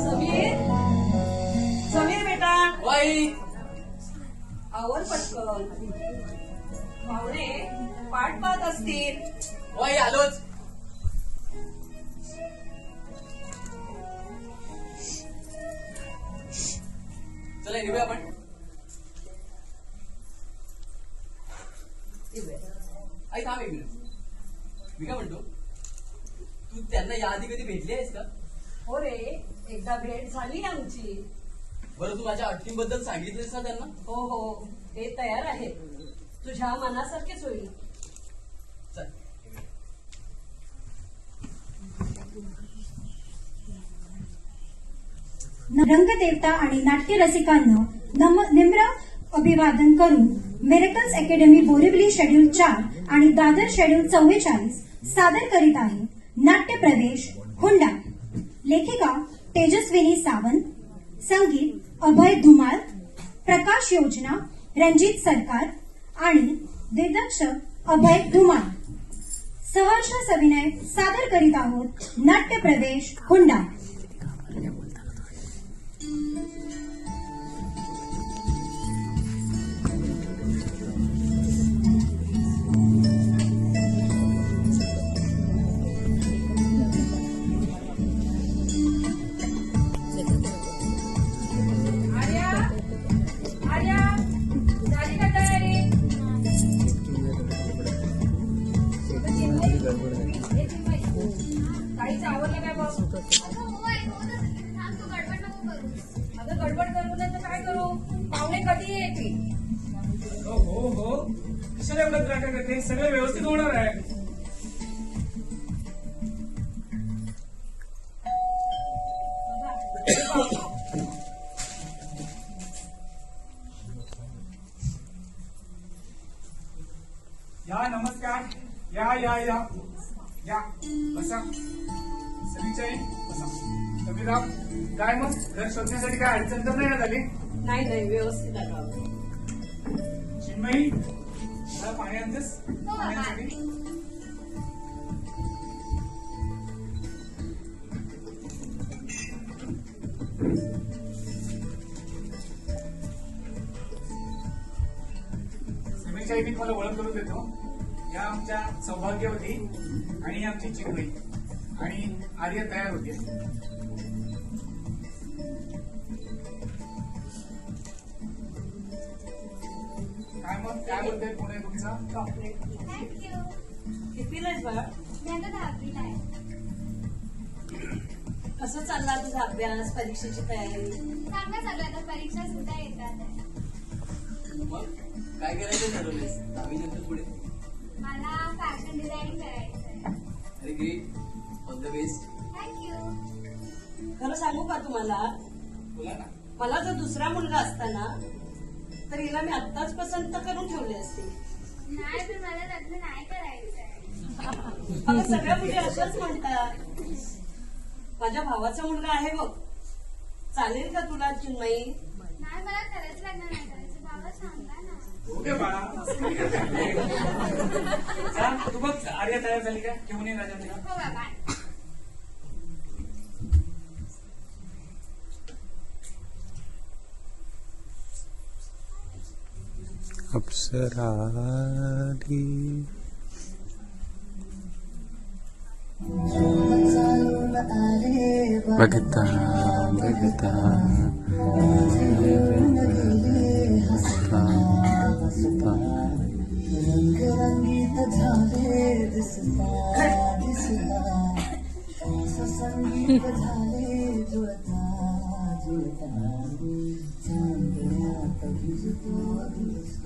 समीर, समीर बेटा. Why our पटकन. पाहुणे पाठ पाहत असतील. वाई आलोच. चला निघूया आपण. आई थांब एक मिनिट. मी काय म्हणतो, तू त्यांना याआधी कधी भेटली आहेस का? हो रे, एकदा भेट झाली आमची. बरं, तू माझ्या अटींबद्दल सांगितलेस ना त्यांना? हो हो, ते तयार आहेत. तुझ्या मनासारखेच होईल. चल. रंगदेवता आणि नाट्य रसिकांना निम्र अभिवादन करून मिरेकल्स अकॅडमी बोरिवली शेड्यूल 4 आणि दादर शेड्यूल 44 सादर करीत आहे नाट्य प्रवेश हुंडा. लेखिका तेजस्विनी सावंत, संगीत अभय धुमाळ, प्रकाश योजना रणजित सरकार आणि दिग्दर्शक अभय धुमाळ. सहर्ष अभिनय सादर करीत आहोत नाट्य प्रवेश हुंडा. काहीच आवडलं काय बघ. अगं गडबड करू नये तर काय करू. पाहुणे कधी येतील. हो हो, कशाला एवढं त्राटा करते. सगळं व्यवस्थित होणार आहे. या नमस्कार. या या या या बसा. समीक्षाई बसा. समीराम, काय मग घर शोधण्यासाठी काय अडचण तर नाही ना झाली? नाही नाही, व्यवस्थित आलं. चिन्मयी, मला पाणी आणतेस पाण्यासाठी? समीक्षाई, मी तुम्हाला ओळख करून देतो. या आमच्या सौभाग्यवती आणि आमची चिन्मयी आणि आर्य तयार होते. काय मग, काय बोलते पुणे तुमचा? चॉकलेट. थँक्यू. कितवीला आहेस बाळा? मी आता 10वीला आहे. कसं चालला तुझा अभ्यास, परीक्षेची तयारी? चांगलं चालू आहे. आता परीक्षा सुद्धा येतात आहे. मग काय करायचं ठरवलेस 10वी नंतर पुढे? मला फॅशन डिझायनिंग करायचं आहे. अरे great, all the best. Thank you. खरं सांगू का तुम्हाला, बोला ना. मला जर दुसरा मुलगा असता ना तर हिला मी आत्ताच पसंत करून ठेवले असते. नाही, पण मला लग्न नाही करायचं आहे. अगं सगळ्या मुली असंच म्हणतात. माझ्या भावाचा मुलगा आहे बघ, चालेल का तुला चिन्मयी? नाही, मला खरंच लग्न नाही करायचं. बाबा सांगा ना. ओके बाळा. जा, तू बघ आर्या तयार झाली का? घेऊन ये राजा तिला. हो बाबा. अप्सरा आली. बघता बघता हसता हसता रंगीत झाले दिसता दिसता संगीत झाले जुळता जुळता चांदण्यात भिजतो दिवस.